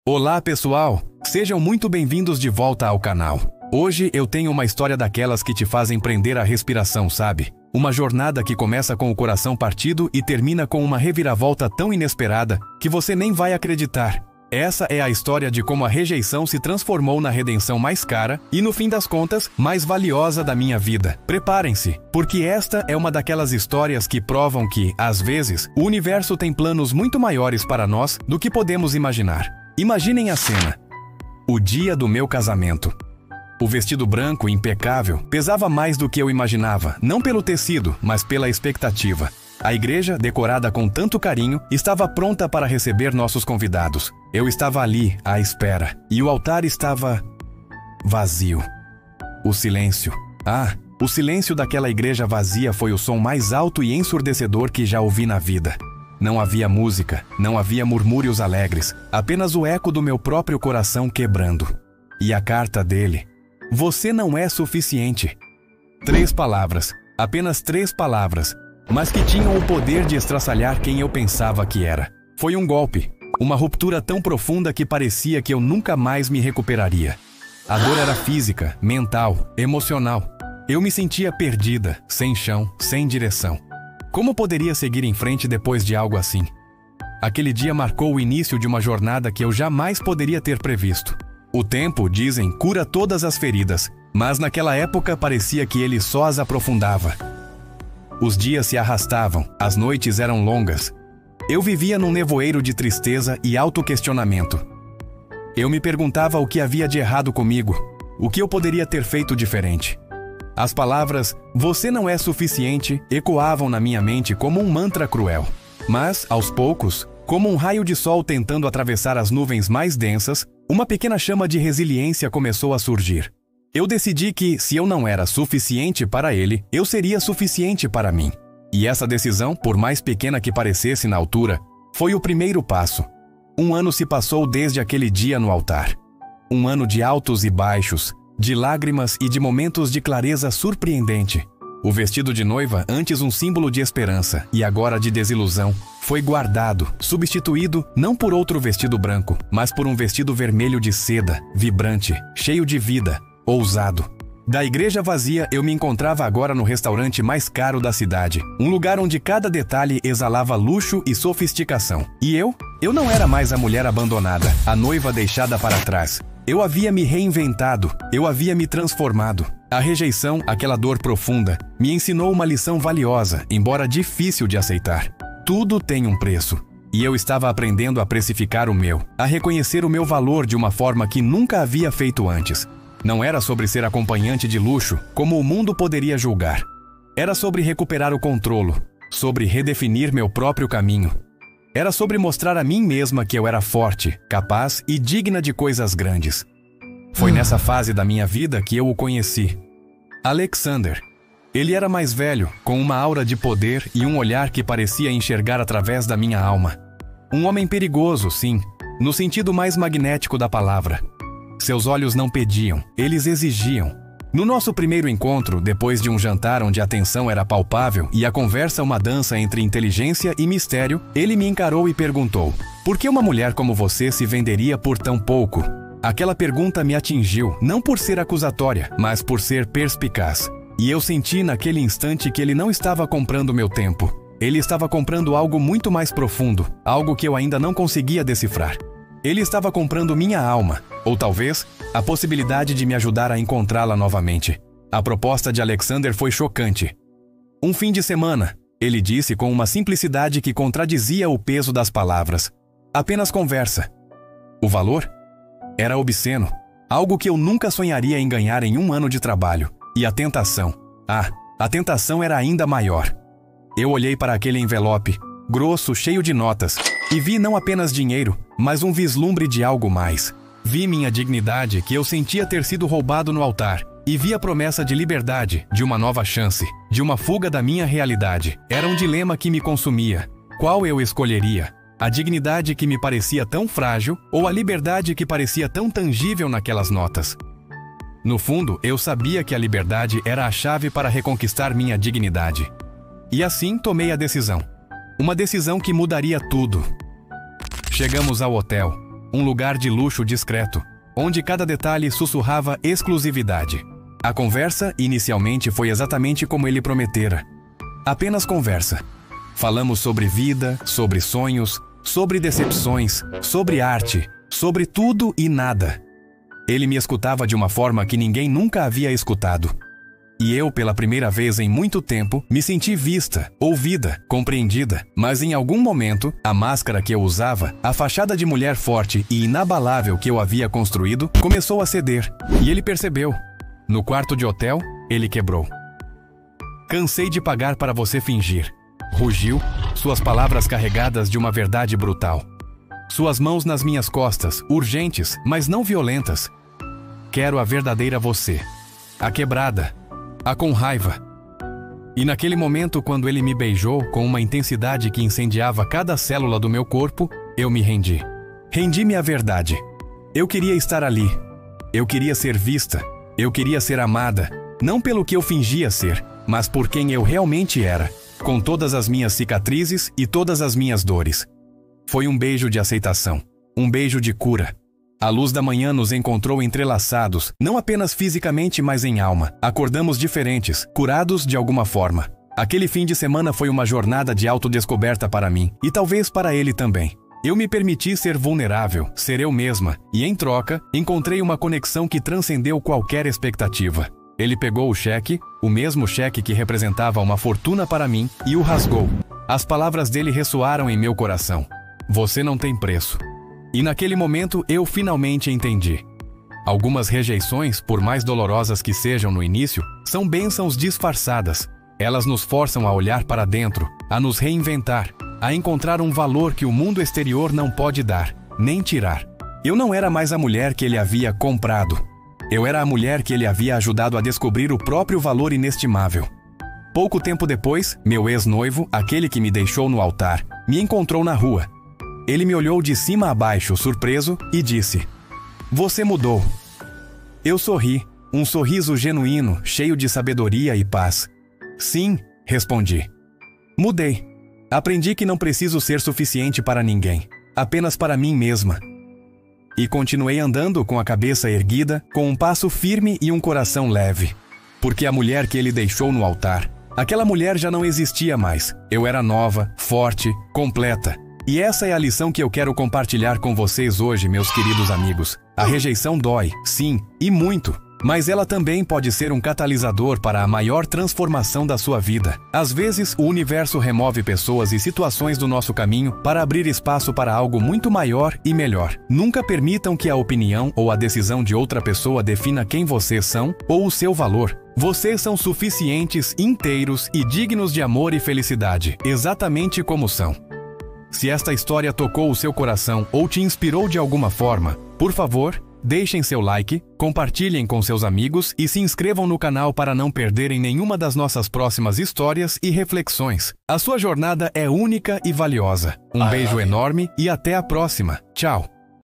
Olá pessoal, sejam muito bem-vindos de volta ao canal. Hoje eu tenho uma história daquelas que te fazem prender a respiração, sabe? Uma jornada que começa com o coração partido e termina com uma reviravolta tão inesperada que você nem vai acreditar. Essa é a história de como a rejeição se transformou na redenção mais cara e, no fim das contas, mais valiosa da minha vida. Preparem-se, porque esta é uma daquelas histórias que provam que, às vezes, o universo tem planos muito maiores para nós do que podemos imaginar. Imaginem a cena. O dia do meu casamento. O vestido branco, impecável, pesava mais do que eu imaginava, não pelo tecido, mas pela expectativa. A igreja, decorada com tanto carinho, estava pronta para receber nossos convidados. Eu estava ali, à espera, e o altar estava vazio. O silêncio. O silêncio daquela igreja vazia foi o som mais alto e ensurdecedor que já ouvi na vida. Não havia música, não havia murmúrios alegres, apenas o eco do meu próprio coração quebrando. E a carta dele: você não é suficiente. 3 palavras, apenas 3 palavras, mas que tinham o poder de estraçalhar quem eu pensava que era. Foi um golpe, uma ruptura tão profunda que parecia que eu nunca mais me recuperaria. A dor era física, mental, emocional. Eu me sentia perdida, sem chão, sem direção. Como poderia seguir em frente depois de algo assim? Aquele dia marcou o início de uma jornada que eu jamais poderia ter previsto. O tempo, dizem, cura todas as feridas, mas naquela época parecia que ele só as aprofundava. Os dias se arrastavam, as noites eram longas. Eu vivia num nevoeiro de tristeza e autoquestionamento. Eu me perguntava o que havia de errado comigo, o que eu poderia ter feito diferente. As palavras "você não é suficiente" ecoavam na minha mente como um mantra cruel. Mas, aos poucos, como um raio de sol tentando atravessar as nuvens mais densas, uma pequena chama de resiliência começou a surgir. Eu decidi que, se eu não era suficiente para ele, eu seria suficiente para mim. E essa decisão, por mais pequena que parecesse na altura, foi o primeiro passo. 1 ano se passou desde aquele dia no altar. 1 ano de altos e baixos, de lágrimas e de momentos de clareza surpreendente. O vestido de noiva, antes um símbolo de esperança e agora de desilusão, foi guardado, substituído não por outro vestido branco, mas por um vestido vermelho de seda, vibrante, cheio de vida, ousado. Da igreja vazia, eu me encontrava agora no restaurante mais caro da cidade, um lugar onde cada detalhe exalava luxo e sofisticação. E eu não era mais a mulher abandonada, a noiva deixada para trás. Eu havia me reinventado, eu havia me transformado. A rejeição, aquela dor profunda, me ensinou uma lição valiosa, embora difícil de aceitar. Tudo tem um preço. E eu estava aprendendo a precificar o meu, a reconhecer o meu valor de uma forma que nunca havia feito antes. Não era sobre ser acompanhante de luxo, como o mundo poderia julgar. Era sobre recuperar o controle, sobre redefinir meu próprio caminho. Era sobre mostrar a mim mesma que eu era forte, capaz e digna de coisas grandes. Foi nessa fase da minha vida que eu o conheci. Alexander. Ele era mais velho, com uma aura de poder e um olhar que parecia enxergar através da minha alma. Um homem perigoso, sim, no sentido mais magnético da palavra. Seus olhos não pediam, eles exigiam. No nosso primeiro encontro, depois de um jantar onde a tensão era palpável e a conversa uma dança entre inteligência e mistério, ele me encarou e perguntou: por que uma mulher como você se venderia por tão pouco? Aquela pergunta me atingiu, não por ser acusatória, mas por ser perspicaz. E eu senti naquele instante que ele não estava comprando meu tempo. Ele estava comprando algo muito mais profundo, algo que eu ainda não conseguia decifrar. Ele estava comprando minha alma, ou talvez, a possibilidade de me ajudar a encontrá-la novamente. A proposta de Alexander foi chocante. Um fim de semana, ele disse com uma simplicidade que contradizia o peso das palavras. Apenas conversa. O valor? Era obsceno, algo que eu nunca sonharia em ganhar em 1 ano de trabalho. E a tentação? A tentação era ainda maior. Eu olhei para aquele envelope, grosso, cheio de notas, e vi não apenas dinheiro, mas um vislumbre de algo mais. Vi minha dignidade, que eu sentia ter sido roubado no altar, e vi a promessa de liberdade, de uma nova chance, de uma fuga da minha realidade. Era um dilema que me consumia. Qual eu escolheria? A dignidade que me parecia tão frágil ou a liberdade que parecia tão tangível naquelas notas? No fundo, eu sabia que a liberdade era a chave para reconquistar minha dignidade. E assim tomei a decisão. Uma decisão que mudaria tudo. Chegamos ao hotel. um lugar de luxo discreto, onde cada detalhe sussurrava exclusividade. A conversa, inicialmente, foi exatamente como ele prometera. Apenas conversa. Falamos sobre vida, sobre sonhos, sobre decepções, sobre arte, sobre tudo e nada. Ele me escutava de uma forma que ninguém nunca havia escutado. E eu, pela primeira vez em muito tempo, me senti vista, ouvida, compreendida. Mas em algum momento, a máscara que eu usava, a fachada de mulher forte e inabalável que eu havia construído, começou a ceder. E ele percebeu. No quarto de hotel, ele quebrou. Cansei de pagar para você fingir. Rugiu, suas palavras carregadas de uma verdade brutal. Suas mãos nas minhas costas, urgentes, mas não violentas. Quero a verdadeira você. A quebrada. A com raiva. E naquele momento, quando ele me beijou com uma intensidade que incendiava cada célula do meu corpo, eu me rendi. Rendi-me à verdade. Eu queria estar ali. Eu queria ser vista. Eu queria ser amada. Não pelo que eu fingia ser, mas por quem eu realmente era, com todas as minhas cicatrizes e todas as minhas dores. Foi um beijo de aceitação. Um beijo de cura. A luz da manhã nos encontrou entrelaçados, não apenas fisicamente, mas em alma. Acordamos diferentes, curados de alguma forma. Aquele fim de semana foi uma jornada de autodescoberta para mim, e talvez para ele também. Eu me permiti ser vulnerável, ser eu mesma, e em troca, encontrei uma conexão que transcendeu qualquer expectativa. Ele pegou o cheque, o mesmo cheque que representava uma fortuna para mim, e o rasgou. As palavras dele ressoaram em meu coração. Você não tem preço. E naquele momento eu finalmente entendi. Algumas rejeições, por mais dolorosas que sejam no início, são bênçãos disfarçadas. Elas nos forçam a olhar para dentro, a nos reinventar, a encontrar um valor que o mundo exterior não pode dar, nem tirar. Eu não era mais a mulher que ele havia comprado. Eu era a mulher que ele havia ajudado a descobrir o próprio valor inestimável. Pouco tempo depois, meu ex-noivo, aquele que me deixou no altar, me encontrou na rua. Ele me olhou de cima a baixo, surpreso, e disse: "Você mudou." Eu sorri, um sorriso genuíno, cheio de sabedoria e paz. "Sim", respondi. "Mudei. Aprendi que não preciso ser suficiente para ninguém, apenas para mim mesma." E continuei andando com a cabeça erguida, com um passo firme e um coração leve. Porque a mulher que ele deixou no altar, aquela mulher já não existia mais. Eu era nova, forte, completa. E essa é a lição que eu quero compartilhar com vocês hoje, meus queridos amigos. A rejeição dói, sim, e muito. Mas ela também pode ser um catalisador para a maior transformação da sua vida. Às vezes, o universo remove pessoas e situações do nosso caminho para abrir espaço para algo muito maior e melhor. Nunca permitam que a opinião ou a decisão de outra pessoa defina quem vocês são ou o seu valor. Vocês são suficientes, inteiros e dignos de amor e felicidade, exatamente como são. Se esta história tocou o seu coração ou te inspirou de alguma forma, por favor, deixem seu like, compartilhem com seus amigos e se inscrevam no canal para não perderem nenhuma das nossas próximas histórias e reflexões. A sua jornada é única e valiosa. Um beijo enorme e até a próxima. Tchau!